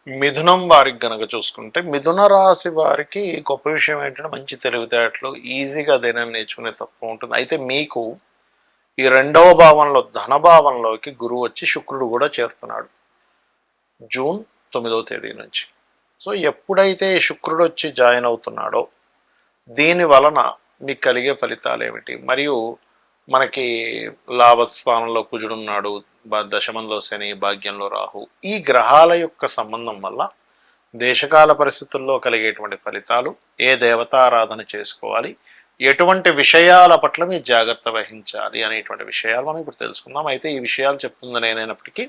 మిథునం వారికి గనక చూసుకుంటే మిథున రాశి వారికి గొప్ప విషయం ఏంటంటే మంచి తెలివితేటలు ఈజీగా దేనాన్ని నేర్చుకునే తత్వం ఉంటుంది. అయితే మీకు ఈ రెండవ భావంలో ధనభావంలోకి గురువు వచ్చి శుక్రుడు కూడా చేరుతున్నాడు జూన్ 9వ తేదీ నుంచి. సో ఎప్పుడైతే శుక్రుడు వచ్చి జాయిన్ అవుతున్నాడో దీని వలన మీకు కలిగే ఫలితాలు ఏమిటి, మరియు మనకి లాభస్థానంలో కుజుడున్నాడు, దశమంలో శని, భాగ్యంలో రాహు, ఈ గ్రహాల యొక్క సంబంధం వల్ల దేశకాల పరిస్థితుల్లో కలిగేటువంటి ఫలితాలు, ఏ దేవతారాధన చేసుకోవాలి, ఎటువంటి విషయాల పట్ల మీరు జాగ్రత్త వహించాలి అనేటువంటి విషయాలు మనం ఇప్పుడు తెలుసుకుందాం. అయితే ఈ విషయాలు చెప్తుంది నేనైనప్పటికీ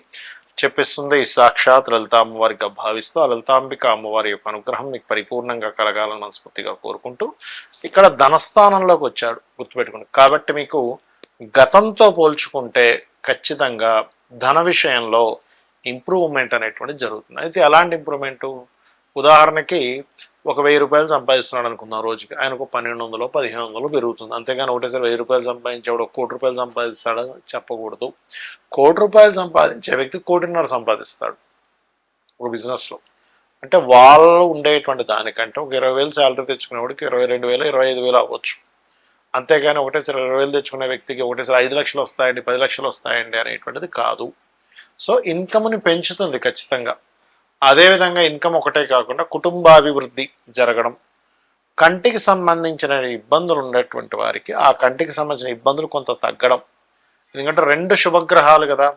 చెప్పిస్తుంది ఈ సాక్షాత్ లలిత అమ్మవారిగా భావిస్తూ ఆ లలితాంబిక అమ్మవారి యొక్క అనుగ్రహం మీకు పరిపూర్ణంగా కలగాలని మనస్ఫూర్తిగా కోరుకుంటూ ఇక్కడ ధనస్థానంలోకి వచ్చాడు గుర్తుపెట్టుకోండి. కాబట్టి మీకు గతంతో పోల్చుకుంటే ఖచ్చితంగా ధన విషయంలో ఇంప్రూవ్మెంట్ అనేటువంటి జరుగుతుంది. అయితే ఎలాంటి ఇంప్రూవ్మెంటు, ఉదాహరణకి ఒక 1000 రూపాయలు సంపాదిస్తున్నాడు అనుకుందాం రోజుకి, ఆయనకు 1200 1500 పెరుగుతుంది. అంతేగాని ఒకటేసారి 1000 రూపాయలు సంపాదించేవాడు 1 కోటి రూపాయలు సంపాదిస్తాడని చెప్పకూడదు. 1 కోటి రూపాయలు సంపాదించే వ్యక్తి 1.5 కోటి సంపాదిస్తాడు ఒక బిజినెస్లో. అంటే వాళ్ళు ఉండేటువంటి దానికంటే ఒక 20,000 శాలరీ తెచ్చుకునేవాడికి 22,000 25,000 అవ్వచ్చు. అంతేగాని ఒకటేసారి 20,000 తెచ్చుకునే వ్యక్తికి ఒకటేసారి 5 లక్షలు వస్తాయండి 10 లక్షలు వస్తాయండి అనేటువంటిది కాదు. సో ఇన్కమ్ని పెంచుతుంది ఖచ్చితంగా. అదేవిధంగా ఇన్కమ్ ఒకటే కాకుండా కుటుంబాభివృద్ధి జరగడం, కంటికి సంబంధించిన ఇబ్బందులు ఉండేటువంటి వారికి ఆ కంటికి సంబంధించిన ఇబ్బందులు కొంత తగ్గడం, ఎందుకంటే 2 శుభగ్రహాలు కదా.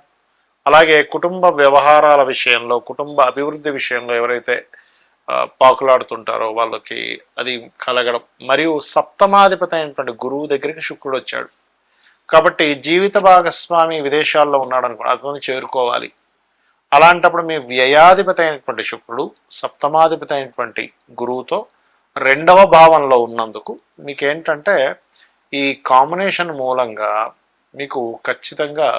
అలాగే కుటుంబ వ్యవహారాల విషయంలో, కుటుంబ అభివృద్ధి విషయంలో ఎవరైతే పాకులాడుతుంటారో వాళ్ళకి అది కలగడం, మరియు సప్తమాధిపతి అయినటువంటి గురువు దగ్గరికి శుక్రుడు వచ్చాడు కాబట్టి జీవిత భాగస్వామి విదేశాల్లో ఉన్నాడు అనుకో, అతన్ని చేరుకోవాలి. అలాంటప్పుడు మీ వ్యయాధిపతి అయినటువంటి శుక్రుడు సప్తమాధిపతి అయినటువంటి గురువుతో 2వ భావంలో ఉన్నందుకు మీకేంటంటే ఈ కాంబినేషన్ మూలంగా మీకు ఖచ్చితంగా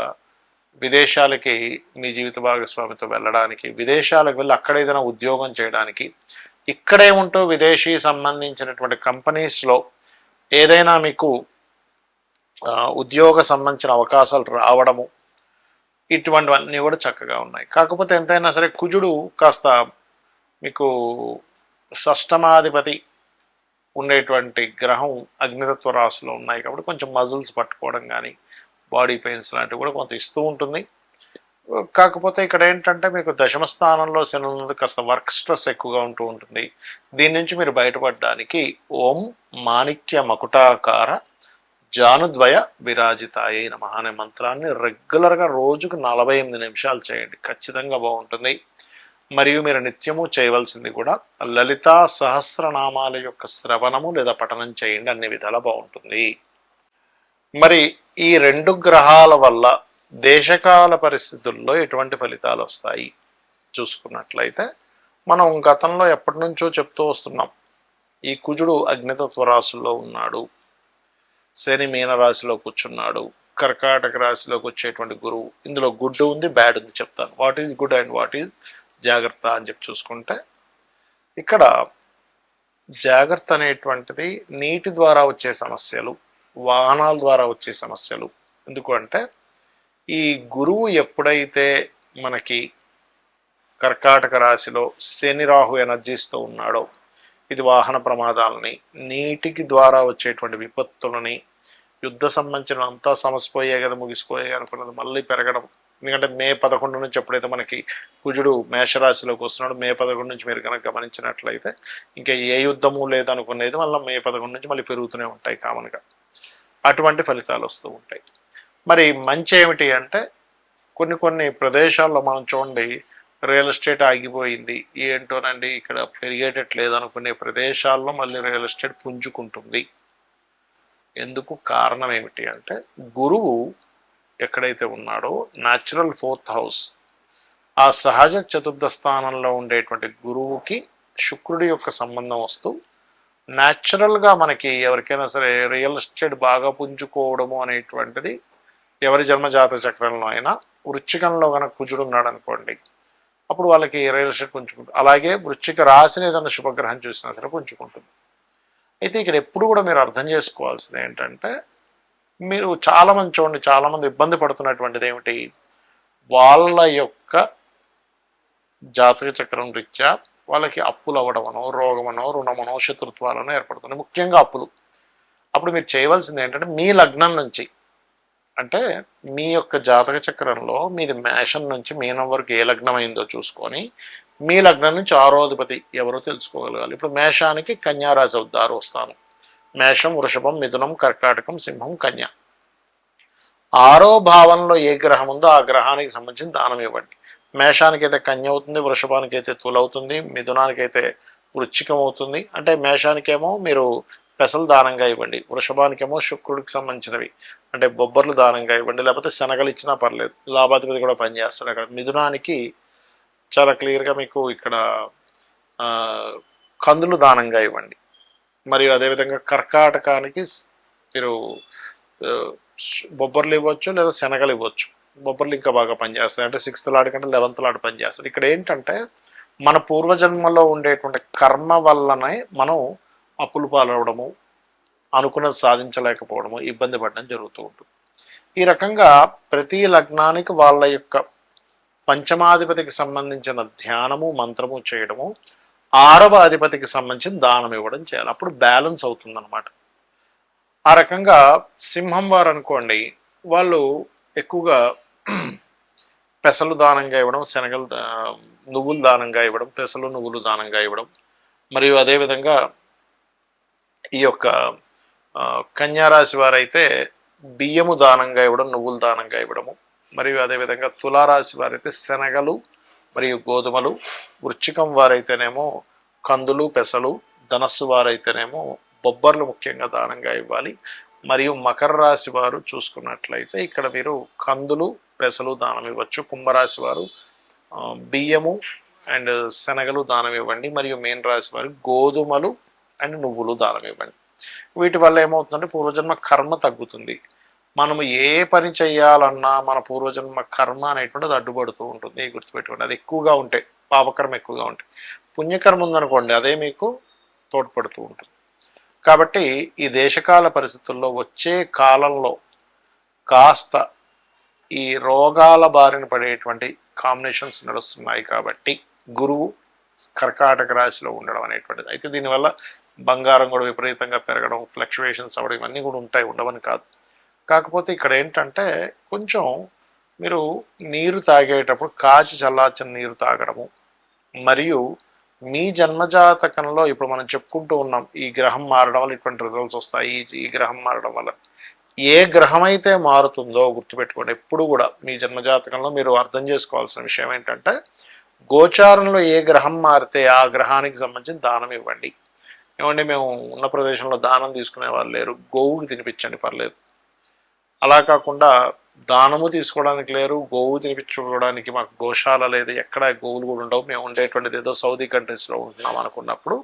విదేశాలకి మీ జీవిత భాగస్వామితో వెళ్ళడానికి, విదేశాలకు వెళ్ళి అక్కడ ఏదైనా ఉద్యోగం చేయడానికి, ఇక్కడే ఉంటూ విదేశీ సంబంధించినటువంటి కంపెనీస్లో ఏదైనా మీకు ఉద్యోగ సంబంధించిన అవకాశాలు రావడము, ఇటువంటివన్నీ కూడా చక్కగా ఉన్నాయి. కాకపోతే ఎంతైనా సరే కుజుడు కాస్త మీకు షష్టమాధిపతి ఉండేటువంటి గ్రహం అగ్నితత్వ రాశిలో ఉన్నాయి కాబట్టి కొంచెం మజిల్స్ పట్టుకోవడం కానీ బాడీ పెయిన్స్ లాంటివి కూడా కొంత ఇస్తూ ఉంటుంది. కాకపోతే ఇక్కడ ఏంటంటే మీకు దశమ స్థానంలో శని ఉన్నది, కాస్త వర్క్ స్ట్రెస్ ఎక్కువగా ఉంటూ ఉంటుంది. దీని నుంచి మీరు బయటపడడానికి ఓం మాణిక్య మకుటాకార జానుద్వయ విరాజితాయ నమః అనే మంత్రాన్ని రెగ్యులర్గా రోజుకు 48 నిమిషాలు చేయండి, ఖచ్చితంగా బాగుంటుంది. మరియు మీరు నిత్యము చేయవలసింది కూడా లలితా సహస్రనామాల యొక్క శ్రవణము లేదా పఠనం చేయండి, అన్ని విధాలా బాగుంటుంది. మరి ఈ 2 గ్రహాల వల్ల దేశకాల పరిస్థితుల్లో ఎటువంటి ఫలితాలు వస్తాయి చూసుకున్నట్లయితే, మనం గతంలో ఎప్పటి నుంచో చెప్తూ వస్తున్నాం. ఈ కుజుడు అగ్నితత్వ రాశుల్లో ఉన్నాడు, శని మీనరాశిలో కూర్చున్నాడు, కర్కాటక రాశిలోకి వచ్చేటువంటి గురువు, ఇందులో గుడ్ ఉంది బ్యాడ్ ఉంది చెప్తాను. What is good and what is జాగ్రత్త అని చెప్పి చూసుకుంటే, ఇక్కడ జాగ్రత్త అనేటువంటిది నీటి ద్వారా వచ్చే సమస్యలు, వాహనాల ద్వారా వచ్చే సమస్యలు. ఎందుకు అంటే ఈ గురువు ఎప్పుడైతే మనకి కర్కాటక రాశిలో శని రాహు ఎనర్జీస్తో ఉన్నాడో, ఇది వాహన ప్రమాదాలని, నీటికి ద్వారా వచ్చేటువంటి విపత్తులని, యుద్ధ సంబంధించిన అంతా సమసిపోయే కదా ముగిసిపోయే అనుకున్నది మళ్ళీ పెరగడం. ఎందుకంటే మే 11 నుంచి ఎప్పుడైతే మనకి కుజుడు మేషరాశిలోకి వస్తున్నాడు, మే 11 నుంచి మీరు కనుక గమనించినట్లయితే ఇంకా ఏ యుద్ధము లేదనుకునేది మళ్ళీ మే 11 నుంచి మళ్ళీ పెరుగుతూనే ఉంటాయి కామన్గా. అటువంటి ఫలితాలు వస్తూ ఉంటాయి. మరి మంచి ఏమిటి అంటే కొన్ని ప్రదేశాల్లో మనం చూడండి రియల్ ఎస్టేట్ ఆగిపోయింది, ఏంటోనండి ఇక్కడ పెరిగేటట్లేదు అనుకునే ప్రదేశాల్లో మళ్ళీ రియల్ ఎస్టేట్ పుంజుకుంటుంది. ఎందుకు కారణం ఏమిటి అంటే గురువు ఎక్కడైతే ఉన్నాడో న్యాచురల్ 4th హౌస్, ఆ సహజ చతుర్థ స్థానంలో ఉండేటువంటి గురువుకి శుక్రుడి యొక్క సంబంధం వస్తూ న్యాచురల్గా మనకి ఎవరికైనా సరే రియల్ ఎస్టేట్ బాగా పుంజుకోవడము అనేటువంటిది ఎవరి జన్మజాత చక్రంలో అయినా, వృశ్చికంలో కనుక కుజుడు ఉన్నాడు అనుకోండి అప్పుడు వాళ్ళకి రియల్ ఎస్టేట్ పుంజుకుంటుంది. అలాగే వృశ్చిక రాశిని ఏదైనా శుభగ్రహం చూసినా సరే పుంజుకుంటుంది. అయితే ఇక్కడ ఎప్పుడు కూడా మీరు అర్థం చేసుకోవాల్సింది ఏంటంటే, మీరు చాలామంది చూడండి, చాలామంది ఇబ్బంది పడుతున్నటువంటిది ఏమిటి, వాళ్ళ యొక్క జాతక చక్రం రీత్యా వాళ్ళకి అప్పులు అవ్వడమనో, రోగమనో, రుణమనో, శత్రుత్వాలనో ఏర్పడుతుంది, ముఖ్యంగా అప్పులు. అప్పుడు మీరు చేయవలసింది ఏంటంటే మీ లగ్నం నుంచి, అంటే మీ యొక్క జాతక చక్రంలో మీది మేషం నుంచి మీనం వరకు ఏ లగ్నం అయిందో చూసుకొని మీ లగ్నం నుంచి 6వ అధిపతి ఎవరో తెలుసుకోగలగాలి. ఇప్పుడు మేషానికి కన్యారాశి అవుద్ది 6వ స్థానం. మేషం, వృషభం, మిథునం, కర్కాటకం, సింహం, కన్య. 6వ భావంలో ఏ గ్రహం ఉందో ఆ గ్రహానికి సంబంధించిన దానం ఇవ్వండి. మేషానికి అయితే కన్య అవుతుంది, వృషభానికి అయితే తుల అవుతుంది, మిథునానికి అయితే వృశ్చికం అవుతుంది. అంటే మేషానికేమో మీరు పెసలు దానంగా ఇవ్వండి, వృషభానికేమో శుక్రుడికి సంబంధించినవి అంటే బొబ్బర్లు దానంగా ఇవ్వండి, లేకపోతే శనగలు ఇచ్చినా పర్లేదు, లాభాధిపతి కూడా పనిచేస్తాడు అక్కడ. మిథునానికి చాలా క్లియర్గా మీకు ఇక్కడ కందులు దానంగా ఇవ్వండి. మరియు అదేవిధంగా కర్కాటకానికి మీరు బొబ్బర్లు ఇవ్వచ్చు లేదా శనగలు ఇవ్వచ్చు. బొబ్బర్లు ఇంకా బాగా పనిచేస్తాయి, అంటే 6th లాట్ కంటే 11th లాట్ పనిచేస్తాయి. ఇక్కడ ఏంటంటే మన పూర్వజన్మలో ఉండేటువంటి కర్మ వల్లనే మనం అప్పులు పాలవడము, అనుకున్నది సాధించలేకపోవడము, ఇబ్బంది పడడం జరుగుతూ ఉంటుంది. ఈ రకంగా ప్రతి లగ్నానికి వాళ్ళ యొక్క పంచమాధిపతికి సంబంధించిన ధ్యానము, మంత్రము చేయడము, 6వ అధిపతికి సంబంధించిన దానం ఇవ్వడం చేయాలి. అప్పుడు బ్యాలెన్స్ అవుతుంది అనమాట. ఆ రకంగా సింహం వారు అనుకోండి, వాళ్ళు ఎక్కువగా పెసలు దానంగా ఇవ్వడం, శనగలు నువ్వులు దానంగా ఇవ్వడం, పెసలు నువ్వులు దానంగా ఇవ్వడం, మరియు అదేవిధంగా ఈ యొక్క కన్యారాశి వారైతే బియ్యము దానంగా ఇవ్వడం, నువ్వులు దానంగా ఇవ్వడము, మరియు అదేవిధంగా తులారాశి వారైతే శనగలు మరియు గోధుమలు, వృశ్చికం వారైతేనేమో కందులు, పెసలు, ధనస్సు వారైతేనేమో బొబ్బర్లు ముఖ్యంగా దానంగా ఇవ్వాలి. మరియు మకర రాశి వారు చూసుకున్నట్లయితే ఇక్కడ మీరు కందులు, పెసలు దానం ఇవ్వచ్చు. కుంభరాశి వారు బియ్యము అండ్ శనగలు దానం ఇవ్వండి. మరియు మీన రాశి వారు గోధుమలు అండ్ నువ్వులు దానం ఇవ్వండి. వీటి వల్ల ఏమవుతుందంటే పూర్వజన్మ కర్మ తగ్గుతుంది. మనము ఏ పని చేయాలన్నా మన పూర్వజన్మ కర్మ అనేటువంటిది అడ్డుపడుతూ ఉంటుంది, గుర్తుపెట్టుకోండి. అది ఎక్కువగా ఉంటే, పాపకర్మ ఎక్కువగా ఉంటాయి. పుణ్యకర్మ ఉందనుకోండి, అదే మీకు తోడ్పడుతూ ఉంటుంది. కాబట్టి ఈ దేశకాల పరిస్థితుల్లో వచ్చే కాలంలో కాస్త ఈ రోగాల బారిన పడేటువంటి కాంబినేషన్స్ నడుస్తున్నాయి. కాబట్టి గురువు కర్కాటక రాశిలో ఉండడం అనేటువంటిది, అయితే దీనివల్ల బంగారం కూడా విపరీతంగా పెరగడం, ఫ్లక్చువేషన్స్ అవ్వడం, ఇవన్నీ కూడా ఉంటాయి, ఉండవని కాదు. కాకపోతే ఇక్కడ ఏంటంటే కొంచెం మీరు నీరు తాగేటప్పుడు కాచి చల్లార్చిన నీరు తాగడము, మరియు మీ జన్మజాతకంలో ఇప్పుడు మనం చెప్పుకుంటూ ఉన్నాం ఈ గ్రహం మారడం వల్ల ఇటువంటి రిజల్ట్స్ వస్తాయి, ఈ గ్రహం మారడం వల్ల, ఏ గ్రహం అయితే మారుతుందో గుర్తుపెట్టుకోండి. ఎప్పుడు కూడా మీ జన్మజాతకంలో మీరు అర్థం చేసుకోవాల్సిన విషయం ఏంటంటే గోచారంలో ఏ గ్రహం మారితే ఆ గ్రహానికి సంబంధించిన దానం ఇవ్వండి. ఏమండి మేము ఉన్న ప్రదేశంలో దానం తీసుకునే వాళ్ళు లేరు, గోవుకి తినిపించండి పర్లేదు. అలా కాకుండా దానము తీసుకోవడానికి లేరు, గోవు తినిపించుకోవడానికి మాకు గోశాల లేదు, ఎక్కడ గోవులు కూడా ఉండవు, మేము ఉండేటువంటిది ఏదో సౌదీ కంట్రీస్లో ఉంటున్నాం అనుకున్నప్పుడు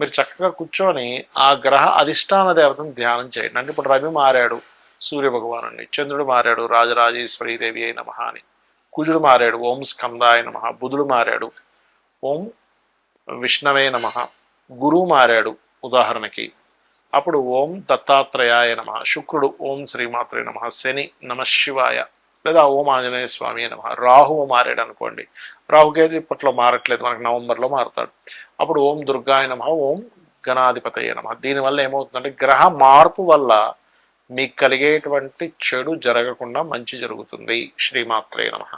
మీరు చక్కగా కూర్చొని ఆ గ్రహ అధిష్టాన దేవతను ధ్యానం చేయండి. అంటే ఇప్పుడు రవి మారాడు సూర్య భగవానుని, చంద్రుడు మారాడు రాజరాజేశ్వరీదేవి అయి నమః అని, కుజుడు మారాడు ఓం స్కందాయ నమః, బుధుడు మారాడు ఓం విష్ణవే నమః, గురువు మారాడు ఉదాహరణకి, అప్పుడు ఓం దత్తాత్రేయాయ నమః, శుక్రుడు ఓం శ్రీమాత్రే నమః, శని నమఃశివాయ లేదా ఓం ఆంజనేయ స్వామి నమః, రాహువు మారాడు అనుకోండి, రాహుకేతు ఇప్పట్లో మారట్లేదు, మనకు నవంబర్లో మారుతాడు, అప్పుడు ఓం దుర్గాయ నమః, ఓం గణాధిపతయ నమః. దీనివల్ల ఏమవుతుందంటే గ్రహ మార్పు వల్ల మీకు కలిగేటువంటి చెడు జరగకుండా మంచి జరుగుతుంది. శ్రీమాత్రే నమః.